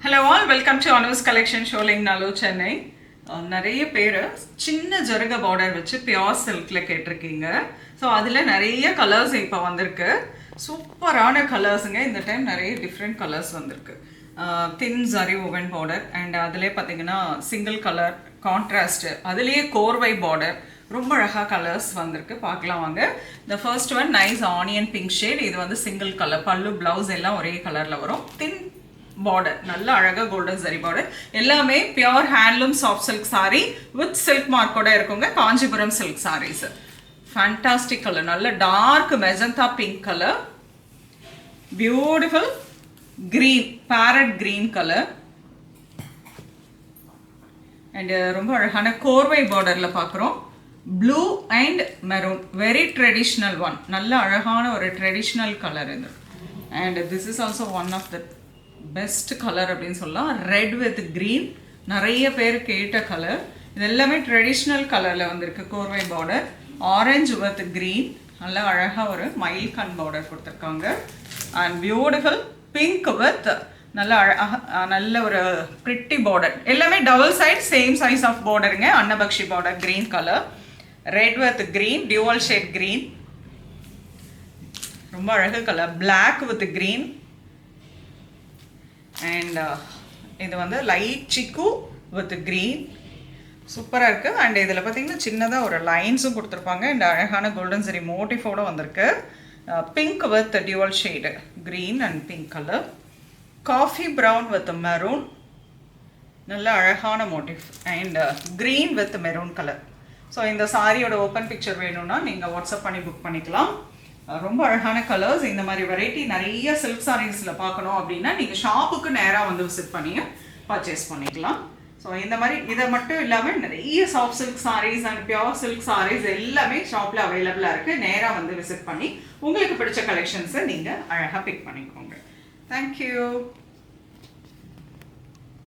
Hello all, welcome to Anu's Collection Showing Nalu Chennai. நிறைய பேர் சின்ன ஜருக பார்டர் வச்சு பியோர் சில்க்ல கேட்டிருக்கீங்க. ஸோ அதில் நிறைய கலர்ஸ் இப்போ வந்திருக்கு. சூப்பரான கலர்ஸுங்க. இந்த டைம் நிறைய டிஃப்ரெண்ட் கலர்ஸ் வந்திருக்கு. தின் ஜரி ஓவன் பார்டர் அண்ட் அதிலே பார்த்தீங்கன்னா சிங்கிள் கலர் கான்ட்ராஸ்ட், அதுலேயே கோர்வை பார்டர், ரொம்ப அழகாக கலர்ஸ் வந்திருக்கு. பார்க்கலாம் வாங்க. இந்த first one nice onion pink shade. இது வந்து சிங்கிள் கலர், பல்லு பிளவுஸ் எல்லாம் ஒரே கலரில் வரும். தின் பார்டர், நல்ல அழகாக கோல்டன் சரி பார்டர். எல்லாமே pure handloom soft silk sari with silk மார்க்கோட இருக்குங்க. Kanchipuram silk saris. Fantastic colour, நல்ல dark magenta pink colour, beautiful green, parrot green colour and ரொம்ப அழகான கோர்வை பார்டரில் பார்க்குறோம். Blue and maroon, very traditional one. நல்ல அழகான ஒரு ட்ரெடிஷ்னல் கலர் இது. And this is also one of the best colour அப்படின்னு சொல்லலாம். ரெட் வித் க்ரீன், நிறைய பேர் கேட்ட கலர். இது எல்லாமே ட்ரெடிஷ்னல் கலரில் வந்திருக்கு. கோர்வை பார்டர், ஆரஞ்சு வித் க்ரீன், நல்லா அழகாக ஒரு மயில் கண் பார்டர் கொடுத்துருக்காங்க. அண்ட் பியூட்டிஃபுல் பிங்க் வித் நல்ல ஒரு பிரிட்டி பார்டர். எல்லாமே double side same size of பார்டருங்க. அன்னபக்ஷி border, green colour, red with green, dual shade green, ரொம்ப அழகு கலர். பிளாக் வித் க்ரீன் அண்ட் இது வந்து லைட் சிக்கு வித் க்ரீன், சூப்பராக இருக்குது. அண்ட் இதில் பார்த்தீங்கன்னா சின்னதாக ஒரு லைன்ஸும் கொடுத்துருப்பாங்க. அண்ட் அழகான கோல்டன் சரி மோட்டிஃபோடு வந்திருக்கு. Pink with dual shade green and pink colour, coffee brown with maroon, நல்ல அழகான motif and green with maroon colour. So இந்த சாரியோட ஓப்பன் பிக்சர் வேணும்னா நீங்கள் வாட்ஸ்அப் பண்ணி புக் பண்ணிக்கலாம். ரொம்ப அழகான கலர்ஸ். இந்த மாதிரி வெரைட்டி நிறைய சில்க் சாரீஸில் பார்க்கணும் அப்படின்னா நீங்கள் ஷாப்புக்கு நேராக வந்து விசிட் பண்ணி பர்ச்சேஸ் பண்ணிக்கலாம். ஸோ இந்த மாதிரி இதை மட்டும் இல்லாமல் நிறைய soft silk saris and pure silk saris எல்லாமே ஷாப்பில் அவைலபிளாக இருக்குது. நேராக வந்து விசிட் பண்ணி உங்களுக்கு பிடிச்ச கலெக்ஷன்ஸை நீங்கள் அழகாக பிக் பண்ணிக்கோங்க. தேங்க்யூ.